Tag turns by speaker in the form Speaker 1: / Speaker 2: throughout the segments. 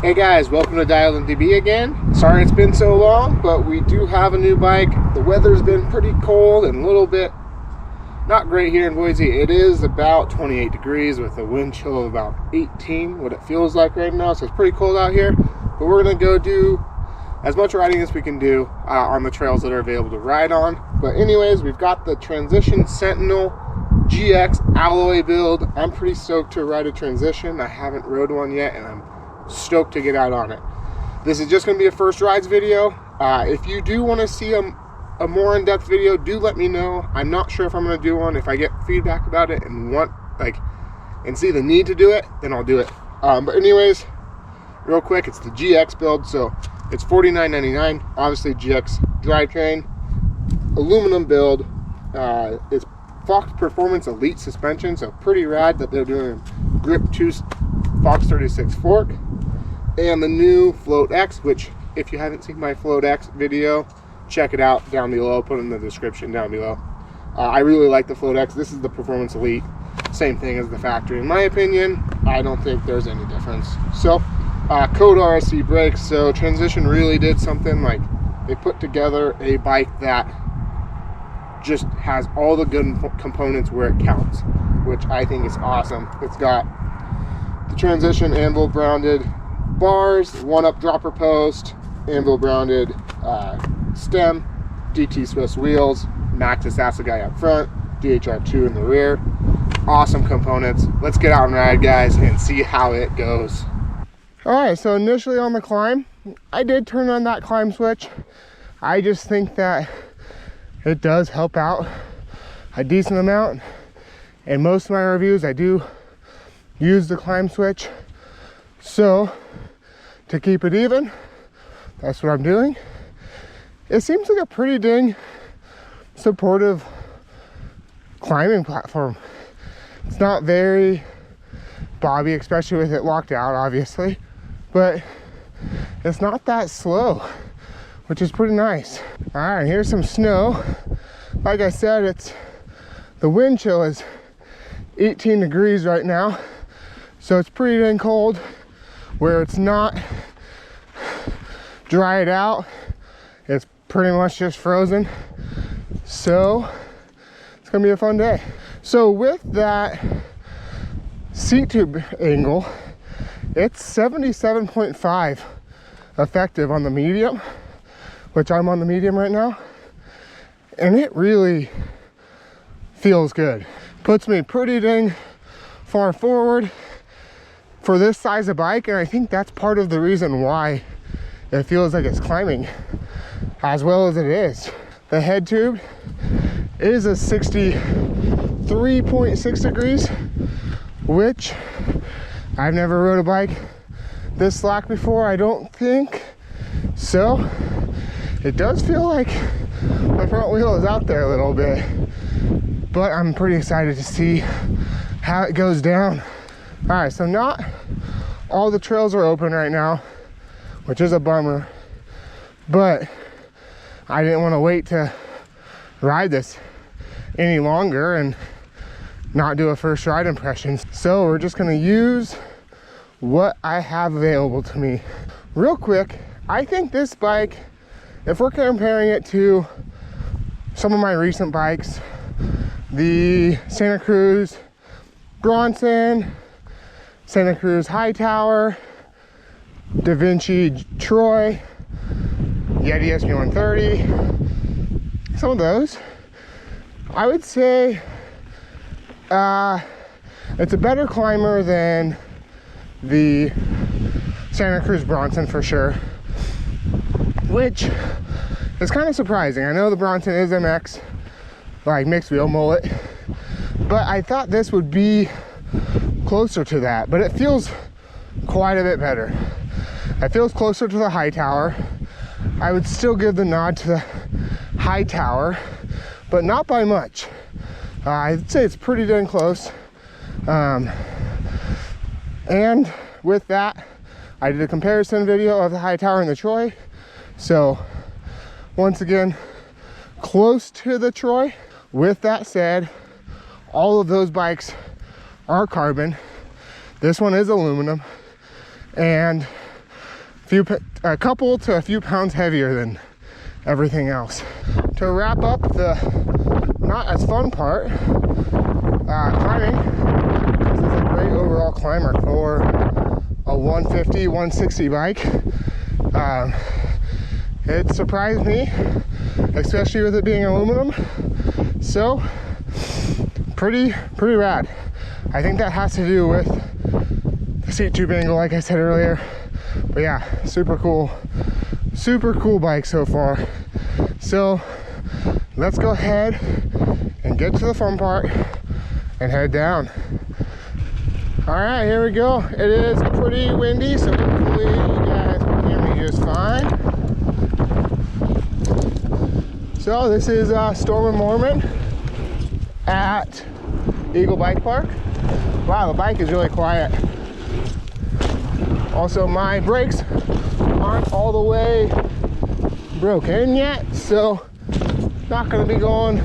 Speaker 1: Hey guys, welcome to Dialed in DB again. Sorry it's been so long, but we do have a new bike. The weather's been pretty cold and a little bit not great here in Boise. It is about 28 degrees with a wind chill of about 18, what it feels like right now. So it's pretty cold out here, but we're gonna go do as much riding as we can do on the trails that are available to ride on. But anyways, we've got the Transition Sentinel GX alloy build. I'm pretty stoked to ride a Transition. I haven't rode one yet, and I'm stoked to get out on it. This is just going to be a first rides video. If you do want to see a more in-depth video, do let me know. I'm not sure if I'm going to do one. If I get feedback about it and and see the need to do it, then I'll do it. But anyways, real quick, it's the GX build, so it's $49.99. Obviously GX drivetrain, aluminum build. It's Fox Performance Elite suspension, so pretty rad that they're doing Grip 2 Fox 36 fork, and the new Float X, which if you haven't seen my Float X video, check it out down below. I'll put it in the description down below. I really like the Float X. This is the Performance Elite, same thing as the factory. In my opinion, I don't think there's any difference. So code RSC brakes. So Transition really did something, like they put together a bike that just has all the good components where it counts, which I think is awesome. It's got the Transition anvil grounded bars, 1-up dropper post, anvil grounded stem, DT Swiss wheels, Maxxis Assegai up front, DHR2 in the rear. Awesome components. Let's get out and ride, guys, and see how it goes. All right, so initially on the climb, I did turn on that climb switch. I just think that it does help out a decent amount. In most of my reviews, I do use the climb switch. So to keep it even, that's what I'm doing. It seems like a pretty dang supportive climbing platform. It's not very bobby, especially with it locked out, obviously, but it's not that slow, which is pretty nice. All right, here's some snow. Like I said, the wind chill is 18 degrees right now, so it's pretty dang cold. Where it's not dried out, it's pretty much just frozen. So it's gonna be a fun day. So with that seat tube angle, it's 77.5 effective on the medium, which I'm on the medium right now, and it really feels good. Puts me pretty dang far forward for this size of bike, and I think that's part of the reason why it feels like it's climbing as well as it is. The head tube is a 63.6 degrees, which I've never rode a bike this slack before, I don't think. So it does feel like the front wheel is out there a little bit, but I'm pretty excited to see how it goes down. All right, so not all the trails are open right now, which is a bummer, but I didn't want to wait to ride this any longer and not do a first ride impression. So we're just gonna use what I have available to me. Real quick, I think this bike, if we're comparing it to some of my recent bikes, the Santa Cruz Bronson, Santa Cruz Hightower, Da Vinci Troy, Yeti SP130, some of those, I would say it's a better climber than the Santa Cruz Bronson for sure, which is kind of surprising. I know the Bronson is MX, like mixed wheel mullet, but I thought this would be closer to that, but it feels quite a bit better. It feels closer to the Hightower. I would still give the nod to the Hightower, but not by much. I'd say it's pretty dang close. And with that, I did a comparison video of the Hightower and the Troy. So once again, close to the Troy. With that said, all of those bikes are carbon. This one is aluminum, and a couple to a few pounds heavier than everything else. To wrap up the not as fun part, climbing, this is a great overall climber for a 150, 160 bike. It surprised me, especially with it being aluminum. So, pretty rad. I think that has to do with the seat tube angle, like I said earlier. But yeah, super cool bike so far. So let's go ahead and get to the fun part and head down. All right, here we go. It is pretty windy, so hopefully you guys can hear me just fine. So this is Storm and Mormon at Eagle Bike Park. Wow, the bike is really quiet. Also, my brakes aren't all the way broken yet, so not gonna be going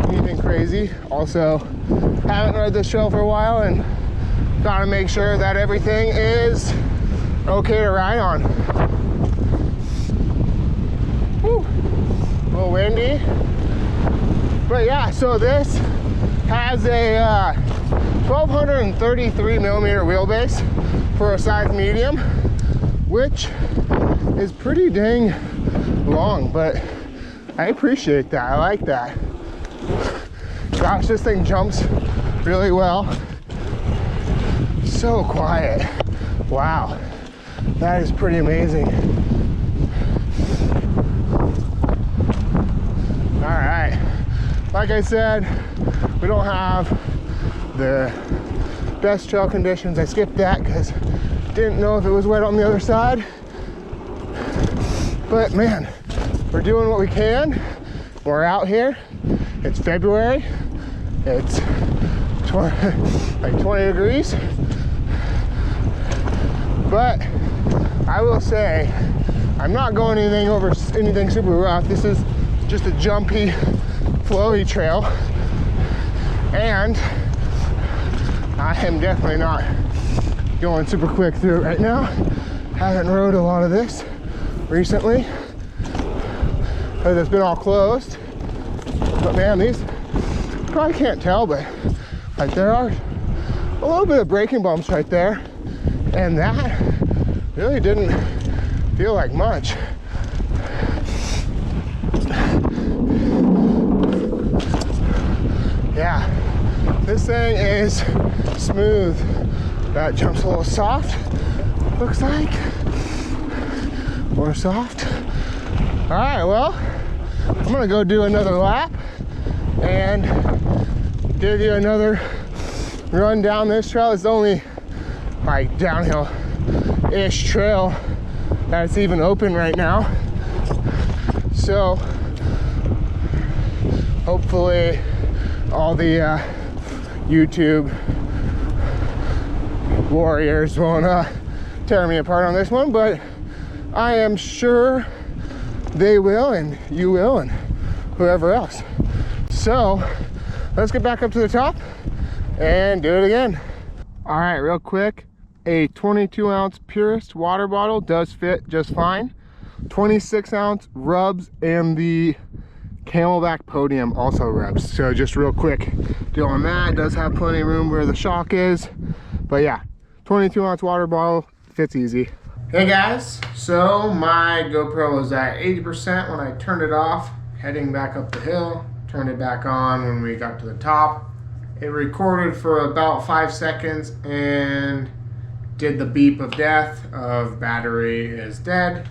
Speaker 1: anything crazy. Also, haven't rode this trail for a while and gotta make sure that everything is okay to ride on. Whew. A little windy. But yeah, so this has a 1233 millimeter wheelbase for a size medium, which is pretty dang long, but I appreciate that. I like that. Gosh, this thing jumps really well. So quiet. Wow, that is pretty amazing. All right, like I said, we don't have the best trail conditions. I skipped that because didn't know if it was wet on the other side. But man, we're doing what we can. We're out here. It's February. It's 20 degrees. But I will say, I'm not going anything super rough. This is just a jumpy, flowy trail. And I am definitely not going super quick through it right now. Haven't rode a lot of this recently because it's been all closed. But man, these, you probably can't tell, but like there are a little bit of braking bumps right there, and that really didn't feel like much. Yeah, this thing is smooth. That jump's a little soft, looks like. More soft. All right, well, I'm gonna go do another lap and give you another run down this trail. It's only like downhill-ish trail that's even open right now. So hopefully all the YouTube warriors won't tear me apart on this one, but I am sure they will, and you will, and whoever else. So let's get back up to the top and do it again. All right, real quick, a 22-ounce Purist water bottle does fit just fine. 26-ounce rubs, and the Camelback Podium also rubs. So just real quick deal on that. It does have plenty of room where the shock is, but yeah, 22-ounce water bottle fits easy. Hey guys, so my GoPro was at 80% when I turned it off heading back up the hill. Turned it back on when we got to the top. It recorded for about 5 seconds and did the beep of death of battery is dead,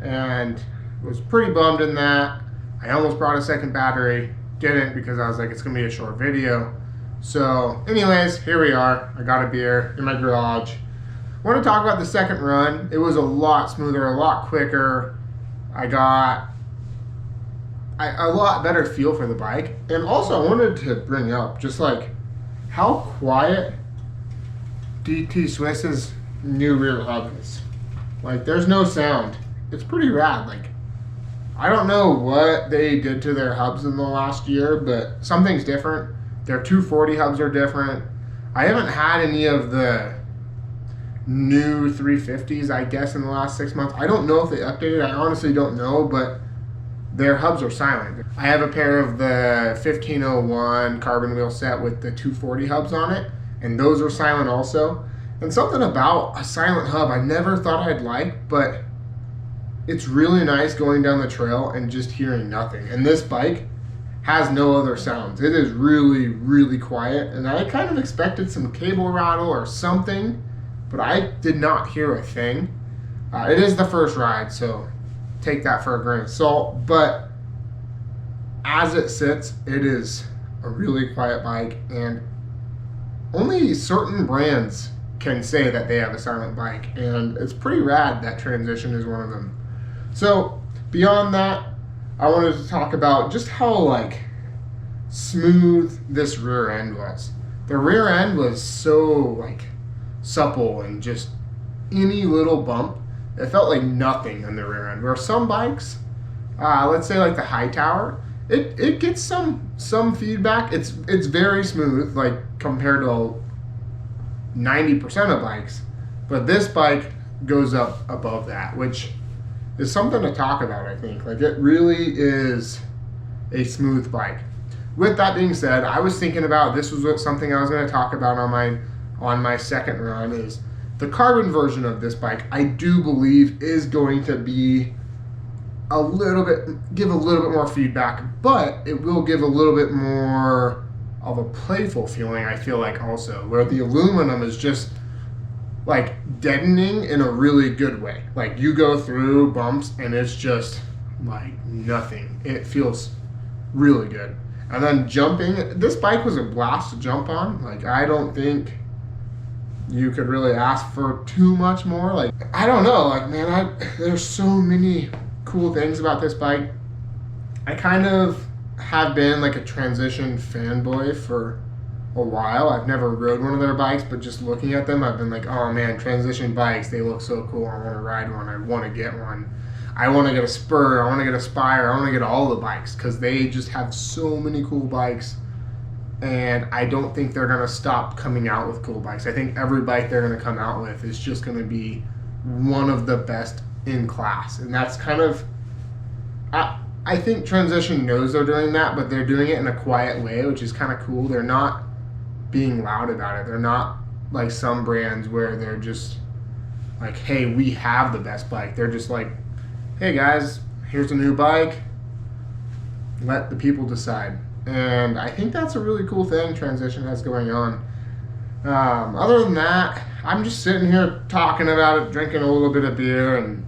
Speaker 1: and was pretty bummed in that. I almost brought a second battery, didn't, because I was like, it's gonna be a short video. So anyways, here we are. I got a beer in my garage. I want to talk about the second run. It was a lot smoother, a lot quicker. I got a lot better feel for the bike. And also I wanted to bring up just like how quiet DT Swiss's new rear hub is. Like there's no sound. It's pretty rad. Like I don't know what they did to their hubs in the last year, but something's different. Their 240 hubs are different. I haven't had any of the new 350s, I guess, in the last 6 months. I don't know if they updated. I honestly don't know, but their hubs are silent. I have a pair of the 1501 carbon wheel set with the 240 hubs on it, and those are silent also. And something about a silent hub I never thought I'd like, but it's really nice going down the trail and just hearing nothing. And this bike has no other sounds. It is really, really quiet, and I kind of expected some cable rattle or something, but I did not hear a thing. It is the first ride, so take that for a grain of salt, but as it sits, it is a really quiet bike, and only certain brands can say that they have a silent bike, and it's pretty rad that Transition is one of them. So beyond that, I wanted to talk about just how like smooth this rear end was. The rear end was so like supple, and just any little bump, it felt like nothing on the rear end. Where some bikes, let's say like the Hightower, it gets some feedback. It's very smooth, like compared to 90% of bikes, but this bike goes up above that, which is something to talk about. I think like it really is a smooth bike. With that being said, I was thinking about, this was something I was going to talk about on my second run, is the carbon version of this bike. I do believe is going to be give a little bit more feedback, but it will give a little bit more of a playful feeling, I feel like, also, where the aluminum is just like deadening in a really good way. Like you go through bumps and it's just like nothing. It feels really good. And then jumping, this bike was a blast to jump on. Like I don't think you could really ask for too much more. Like I don't know, like man, there's so many cool things about this bike. I kind of have been like a Transition fanboy for a while. I've never rode one of their bikes, but just looking at them, I've been like, oh man, Transition bikes, they look so cool. I want to ride one. I want to get one. I want to get a Spur. I want to get a Spire. I want to get all the bikes because they just have so many cool bikes. And I don't think they're going to stop coming out with cool bikes. I think every bike they're going to come out with is just going to be one of the best in class. And that's kind of, I think Transition knows they're doing that, but they're doing it in a quiet way, which is kind of cool. They're not being loud about it. They're not like some brands where they're just like, hey, we have the best bike. They're just like, hey guys, here's a new bike. Let the people decide. And I think that's a really cool thing Transition has going on. Other than that, I'm just sitting here talking about it, drinking a little bit of beer, and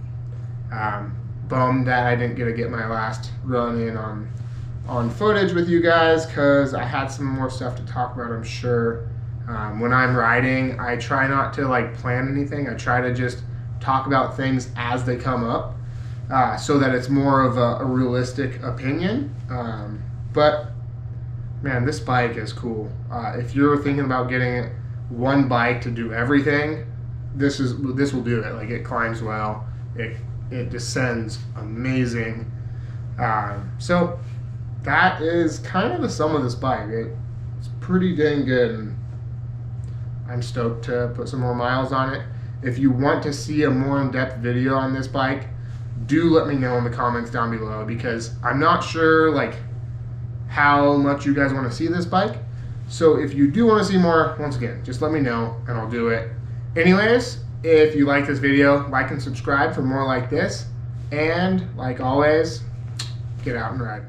Speaker 1: bummed that I didn't get my last run in on footage with you guys, because I had some more stuff to talk about, I'm sure. When I'm riding, I try not to like plan anything. I try to just talk about things as they come up, so that it's more of a realistic opinion. But man, this bike is cool. If you're thinking about getting one bike to do everything, this will do it. Like it climbs well, it descends amazing. So that is kind of the sum of this bike. It's pretty dang good, and I'm stoked to put some more miles on it. If you want to see a more in-depth video on this bike, do let me know in the comments down below, because I'm not sure like how much you guys want to see this bike. So if you do want to see more, once again, just let me know and I'll do it. Anyways, if you like this video, like and subscribe for more like this. And like always, get out and ride.